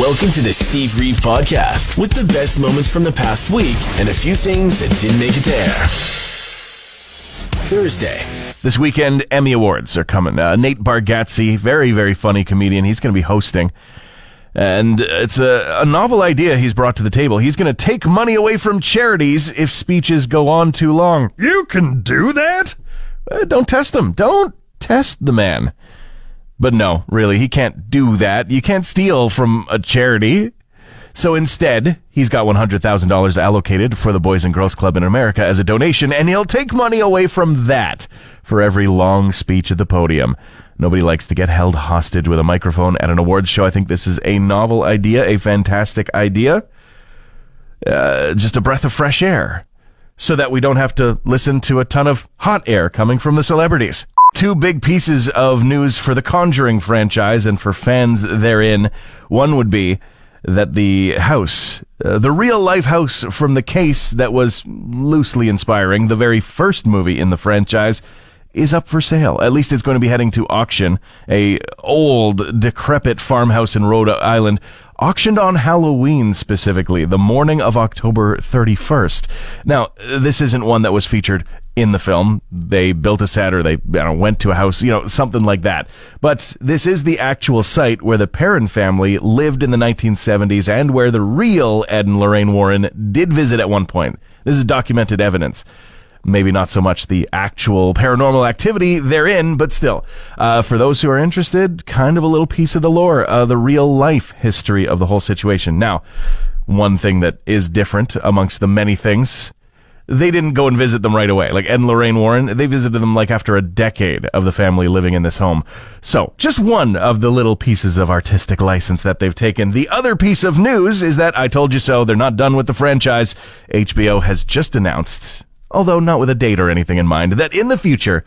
Welcome to the Steve Reeve Podcast with the best moments from the past week and a few things that didn't make it to air. Thursday. This weekend, Emmy Awards are coming. Nate Bargatze, very, very funny comedian. He's going to be hosting. And it's a novel idea he's brought to the table. He's going to take money away from charities if speeches go on too long. You can do that? Don't test him. Don't test the man. But no, really, he can't do that. You can't steal from a charity. So instead, he's got $100,000 allocated for the Boys and Girls Club in America as a donation, and he'll take money away from that for every long speech at the podium. Nobody likes to get held hostage with a microphone at an awards show. I think this is a novel idea, a fantastic idea. Just a breath of fresh air, so that we don't have to listen to a ton of hot air coming from the celebrities. Two big pieces of news for the Conjuring franchise and for fans therein. One would be that the house, the real-life house from the case that was loosely inspiring the very first movie in the franchise, is up for sale. At least it's going to be heading to auction. A old, decrepit farmhouse in Rhode Island, auctioned on Halloween specifically, the morning of October 31st. Now, this isn't one that was featured in the film. They built a set, or they went to a house, something like that. But this is the actual site where the Perrin family lived in the 1970s and where the real Ed and Lorraine Warren did visit at one point. This is documented evidence. Maybe not so much the actual paranormal activity therein, but still. For those who are interested, kind of a little piece of the lore, the real-life history of the whole situation. Now, one thing that is different amongst the many things, they didn't go and visit them right away. Like Ed and Lorraine Warren, they visited them after a decade of the family living in this home. So, just one of the little pieces of artistic license that they've taken. The other piece of news is that, I told you so, they're not done with the franchise. HBO has just announced, although not with a date or anything in mind, that in the future,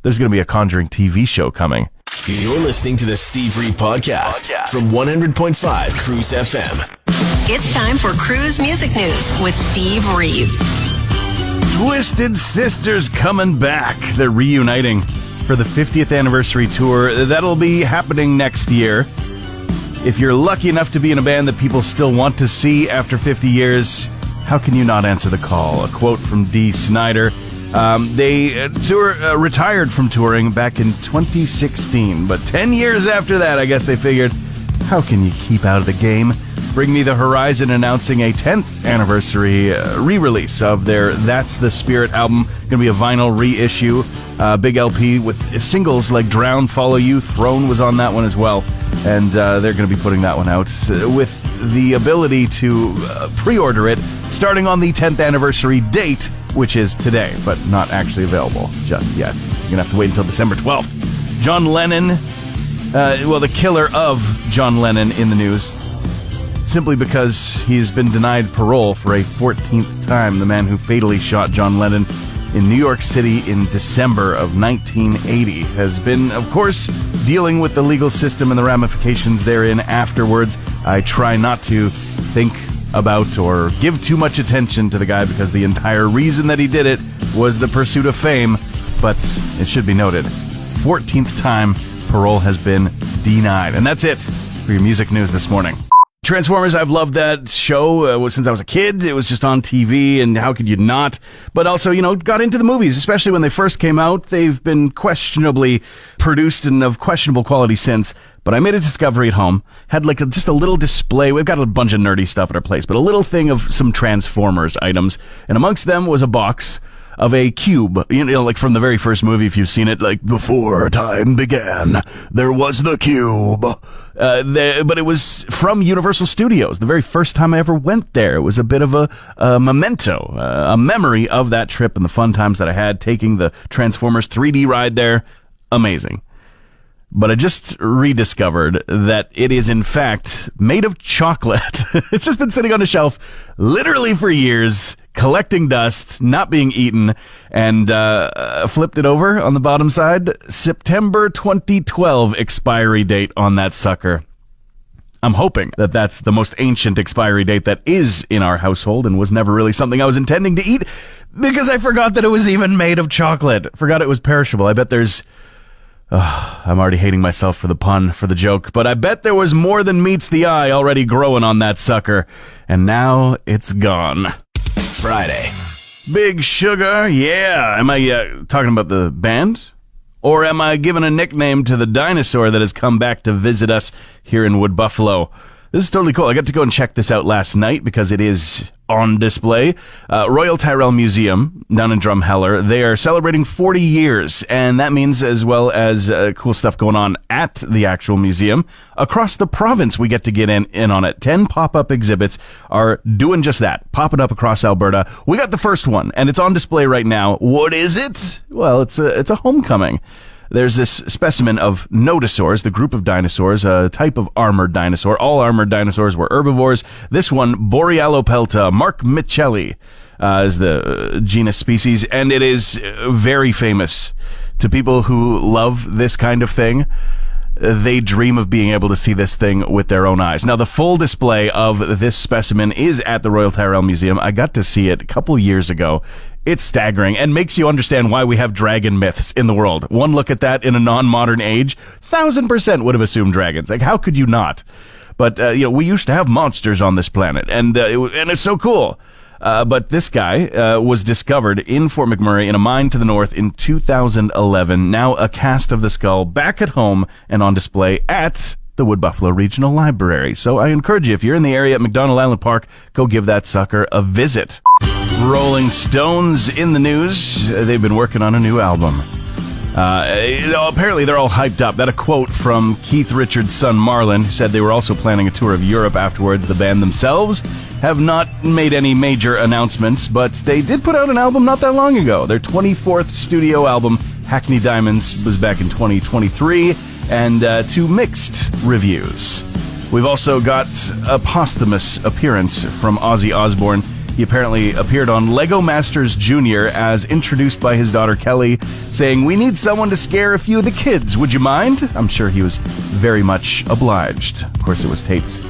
there's going to be a Conjuring TV show coming. You're listening to the Steve Reeve Podcast from 100.5 Cruz FM. It's time for Cruz Music News with Steve Reeve. Twisted Sister's coming back. They're reuniting for the 50th anniversary tour. That'll be happening next year. If you're lucky enough to be in a band that people still want to see after 50 years, how can you not answer the call? A quote from Dee Snider. They retired from touring back in 2016, but 10 years after that, I guess they figured, how can you keep out of the game? Bring Me the Horizon announcing a 10th anniversary re-release of their That's the Spirit album. Going to be a vinyl reissue, big LP with singles like Drown, Follow You, Throne was on that one as well, and they're going to be putting that one out with the ability to pre-order it starting on the 10th anniversary date, which is today, but not actually available just yet. You're going to have to wait until December 12th. John Lennon, the killer of John Lennon in the news, simply because he's been denied parole for a 14th time. The man who fatally shot John Lennon in New York City in December of 1980 has been, of course, dealing with the legal system and the ramifications therein afterwards. I try not to think about or give too much attention to the guy because the entire reason that he did it was the pursuit of fame, but it should be noted, 14th time parole has been denied. And that's it for your music news this morning. Transformers, I've loved that show since I was a kid. It was just on TV, and how could you not? But also, got into the movies, especially when they first came out. They've been questionably produced and of questionable quality since. But I made a discovery at home. Had just a little display. We've got a bunch of nerdy stuff at our place, but a little thing of some Transformers items. And amongst them was a box of a cube, like from the very first movie, if you've seen it, like, before time began, there was the cube. But it was from Universal Studios. The very first time I ever went there, it was a bit of a memento, a memory of that trip and the fun times that I had taking the Transformers 3D ride there. Amazing. But I just rediscovered that it is, in fact, made of chocolate. It's just been sitting on a shelf literally for years, collecting dust, not being eaten, and flipped it over on the bottom side. September 2012 expiry date on that sucker. I'm hoping that that's the most ancient expiry date that is in our household and was never really something I was intending to eat because I forgot that it was even made of chocolate. Forgot it was perishable. I bet there's I'm already hating myself for the pun, for the joke, but I bet there was more than meets the eye already growing on that sucker, and now it's gone. Friday. Big Sugar, yeah. Am I talking about the band? Or am I giving a nickname to the dinosaur that has come back to visit us here in Wood Buffalo? This is totally cool. I got to go and check this out last night because it is on display. Royal Tyrrell Museum down in Drumheller. They are celebrating 40 years, and that means as well as cool stuff going on at the actual museum. Across the province, we get to get in on it. 10 pop-up exhibits are doing just that, popping up across Alberta. We got the first one, and it's on display right now. What is it? Well, it's a homecoming. There's this specimen of nodosaurs, the group of dinosaurs, a type of armored dinosaur. All armored dinosaurs were herbivores. This one, Borealopelta, Mark Michelli, is the genus species, and it is very famous to people who love this kind of thing. They dream of being able to see this thing with their own eyes. Now, the full display of this specimen is at the Royal Tyrrell Museum. I got to see it a couple years ago. It's staggering and makes you understand why we have dragon myths in the world. One look at that in a non-modern age, 1,000% would have assumed dragons. Like, how could you not? But, we used to have monsters on this planet, and it's so cool. But this guy was discovered in Fort McMurray in a mine to the north in 2011. Now a cast of the skull back at home and on display at the Wood Buffalo Regional Library. So I encourage you, if you're in the area at McDonald Island Park, go give that sucker a visit. Rolling Stones in the news. They've been working on a new album. Apparently they're all hyped up. That a quote from Keith Richards' son Marlon, who said they were also planning a tour of Europe afterwards. The band themselves have not made any major announcements, but they did put out an album not that long ago. Their 24th studio album, Hackney Diamonds, was back in 2023, and to mixed reviews. We've also got a posthumous appearance from Ozzy Osbourne. He apparently appeared on Lego Masters Jr. as introduced by his daughter Kelly, saying, "We need someone to scare a few of the kids. Would you mind?" I'm sure he was very much obliged. Of course, it was taped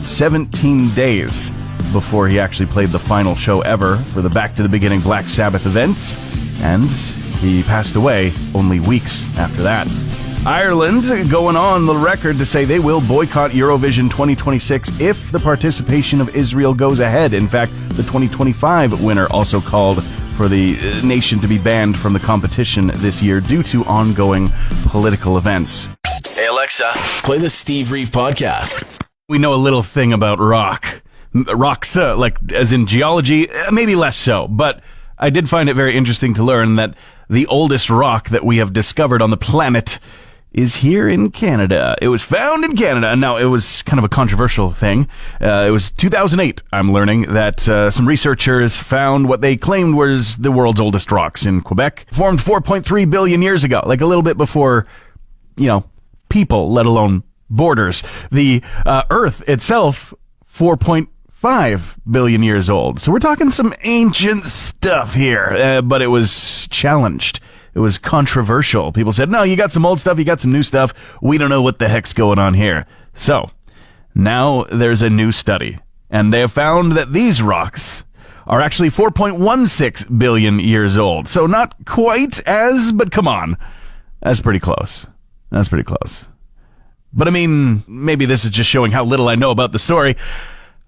17 days before he actually played the final show ever for the Back to the Beginning Black Sabbath event, and he passed away only weeks after that. Ireland going on the record to say they will boycott Eurovision 2026 if the participation of Israel goes ahead. In fact, the 2025 winner also called for the nation to be banned from the competition this year due to ongoing political events. Hey Alexa, play the Steve Reeve podcast. We know a little thing about rock. Rocks, like as in geology, maybe less so, but I did find it very interesting to learn that the oldest rock that we have discovered on the planet is here in Canada. It was found in Canada. Now, it was kind of a controversial thing. It was 2008, I'm learning, that some researchers found what they claimed was the world's oldest rocks in Quebec. Formed 4.3 billion years ago, like a little bit before, people, let alone borders. The Earth itself, 4.5 billion years old. So we're talking some ancient stuff here, but it was challenged. It was controversial. People said, no, you got some old stuff, you got some new stuff. We don't know what the heck's going on here. So, now there's a new study, and they have found that these rocks are actually 4.16 billion years old. So not quite but come on. That's pretty close. But I mean, maybe this is just showing how little I know about the story.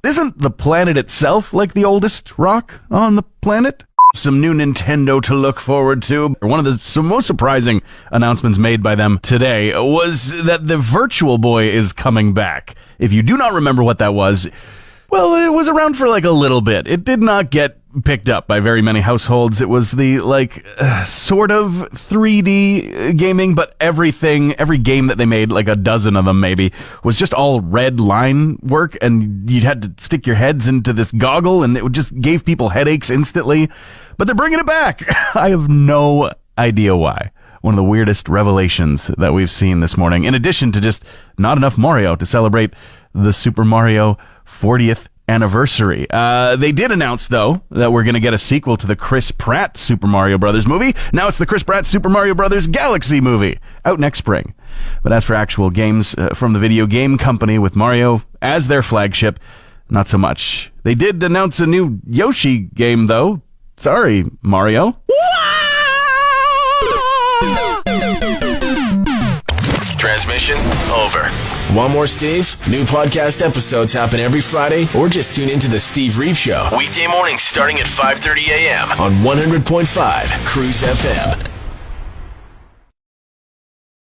Isn't the planet itself like the oldest rock on the planet? Some new Nintendo to look forward to. One of the most surprising announcements made by them today was that the Virtual Boy is coming back. If you do not remember what that was, well, it was around for like a little bit. It did not get picked up by very many households. It was the sort of 3D gaming, but every game that they made, like a dozen of them maybe, was just all red line work, and you had to stick your heads into this goggle, and it just gave people headaches instantly. But they're bringing it back. I have no idea why. One of the weirdest revelations that we've seen this morning, in addition to just not enough Mario to celebrate the Super Mario 40th anniversary. They did announce, though, that we're going to get a sequel to the Chris Pratt Super Mario Brothers movie. Now it's the Chris Pratt Super Mario Brothers Galaxy movie, out next spring. But as for actual games from the video game company with Mario as their flagship, not so much. They did announce a new Yoshi game, though. Sorry, Mario. Transmission over. Want more Steve? New podcast episodes happen every Friday, or just tune into the Steve Reeve Show. Weekday mornings starting at 5:30 a.m. on 100.5 Cruz FM.